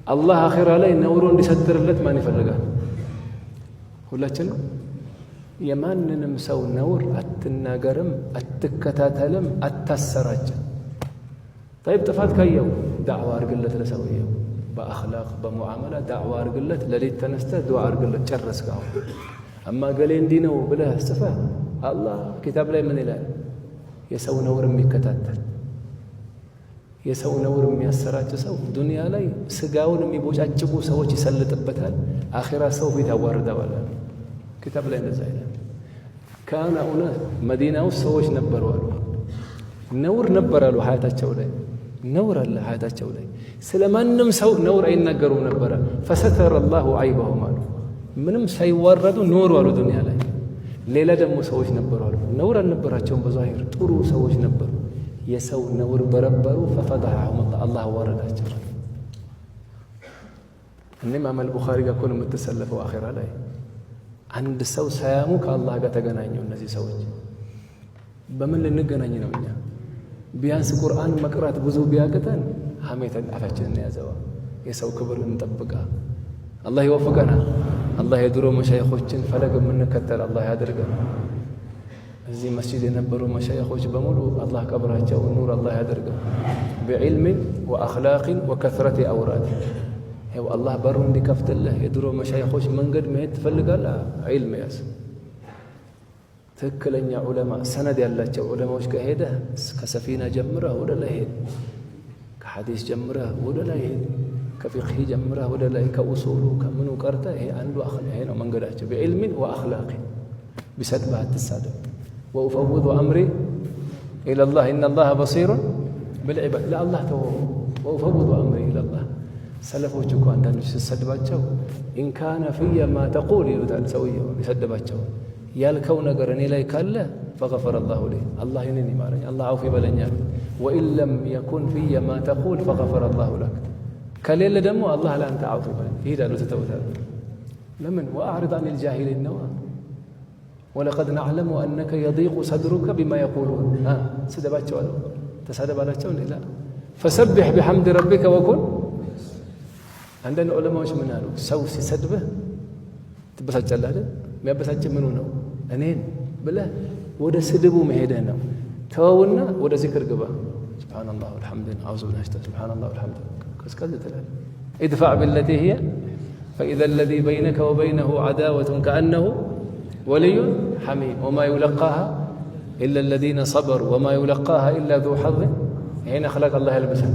አላህ አኺራ ላይ ነውሮ እንዲሰትርለት ማን ይፈልጋል? ሁላችንም የማንንም ሰው ነውር አትናገርም፣ አትከታተልም፣ አታሰራጭም። طيب ጥፋት ካየው ዳዕዋ አድርግለት ለሰውየው በአኽላቅ በሙዓመላ ዳዕዋ አድርግለት። ለሌት ተነስተህ ዱዓ አድርግለት። ጨረስክ። አሁን አማ ገሌ እንዲህ ነው ብለህ ጽፈህ አላህ ኪታብ ላይ ምን ይላል? የሰው ነውር የሚከታተል የሰው ነውር የሚያሰራጭ ሰው ዱንያ ላይ ስጋውን የሚቦጫጭቁ ሰዎች ይሰልጥበታል፣ አኺራ ሰው ፊት ያዋርደዋል። ኪታብ ላይ እንደዛ ይላል። ካና እውነት መዲና ውስጥ ሰዎች ነበሩ አሉ፣ ነውር ነበር አሉ ሀያታቸው ላይ ነውር አለ ሀያታቸው ላይ። ስለማንም ሰው ነውር አይናገሩም ነበረ። ፈሰተረ አላሁ ዐይበሁም አሉ፣ ምንም ሳይዋረዱ ኖሩ አሉ ዱንያ ላይ። ሌላ ደግሞ ሰዎች ነበሩ አሉ፣ ነውር አልነበራቸውም በዛሂር ጥሩ ሰዎች ነበሩ። የሰው ነውር በረበሩ። ፈፈደሐሁም አላህ አዋረዳቸው። እኔም ኢማም ቡኻሪ ጋር እኮ ነው የምትሰለፈው አኺራ ላይ። አንድ ሰው ሳያሙ ከአላህ ጋር ተገናኙ። እነዚህ ሰዎች በምን ልንገናኝ ነው እኛ? ቢያንስ ቁርአን መቅራት ብዙ ቢያቅተን ሐሜተን አፋችንን ያዘዋ። የሰው ክብር እንጠብቃ። አላህ ይወፍቀና። አላህ የድሮ መሻይኾችን ፈለግ የምንከተል አላህ ያድርገን። እዚህ መስጂድ የነበሩ መሻይኾች በሙሉ አላህ ቀብራቸው ኑር አላህ ያድርገን። ቢዕልምን ወአኽላቅን ወከስረት አውራድ። ይኸው አላህ በሩ እንዲከፍትልህ የድሮ መሻይኾች መንገድ መሄድ ትፈልጋለህ? ዒልም ያዝ። ትክክለኛ ዑለማ ሰነድ ያላቸው ዑለማዎች ጋር ሄደህ ከሰፊና ጀምረህ ወደ ላይ ሄድ፣ ከሐዲስ ጀምረህ ወደ ላይ ሄድ፣ ከፊቅሂ ጀምረህ ወደ ላይ ከኡሱሉ ከምኑ ቀርተህ ይሄ አንዱ ይሄ ነው መንገዳቸው። ቢዕልምን ወአኽላቅን ቢሰድብህ አትሳደብ። ወኡፈውዱ አምሪ ኢለላህ ኢነላህ በሲሩን ብልዕባድ። ለአላህ ተወው። ወኡፈውዱ አምሪ ኢለላህ። ሰለፎች እኮ አንዳንዶች ስትሰድባቸው ኢንካነ ፊየ ማ ተቁል ይሉታል። ሰውየው የሰደባቸው ያልከው ነገር እኔ ላይ ካለ ፈገፈረ አላሁ ሊ፣ አላህ እኔን ይማረኝ፣ አላህ አውፍ ይበለኛል። ወኢን ለም የኩን ፊየ ማ ተቁል ፈገፈረ አላሁ ለክ፣ ከሌለ ደግሞ አላህ ለአንተ አውፍ ይበለኝ። ይሄዳሉ፣ ትተውታል። ለምን? ወአዕሪድ አኒል ጃሂሊን ነዋ። ወለቀድ ነዕለሙ አነከ የዲቁ ሰድሩከ ቢማ የቁሉን። ስደባቸው አለው፣ ተሳደባላቸው ሌላ። ፈሰቢሕ ቢሐምድ ረቢከ ወኩን። አንዳንድ ዑለማዎች ምን አሉ? ሰው ሲሰድብህ ትበሳጫለህ አይደል? የሚያበሳጭ ምኑ ነው? እኔን ብለህ ወደ ስድቡ መሄድህ ነው። ተወውና ወደ ዚክር ግባ። ሱብሓነላህ ወልሐምዱሊላህ አውዙ ቢላሂ ሱብሓነላህ ወልሐምዱሊላህ ቀዝቀዝ ትላለህ። ኢድፋዕ ቢለቲ ሂየ ፈኢዛ አለዚ በይነከ ወበይነሁ ዐዳወቱን ከአነሁ ወልዩን ሐሚም ወማ ዩለቃሃ ኢላ አለዚነ ሰበሩ ወማ ዩለቃሃ ኢላ ዙ ሐዝን። ይሄን አኽላቅ አላህ ያልብሰን።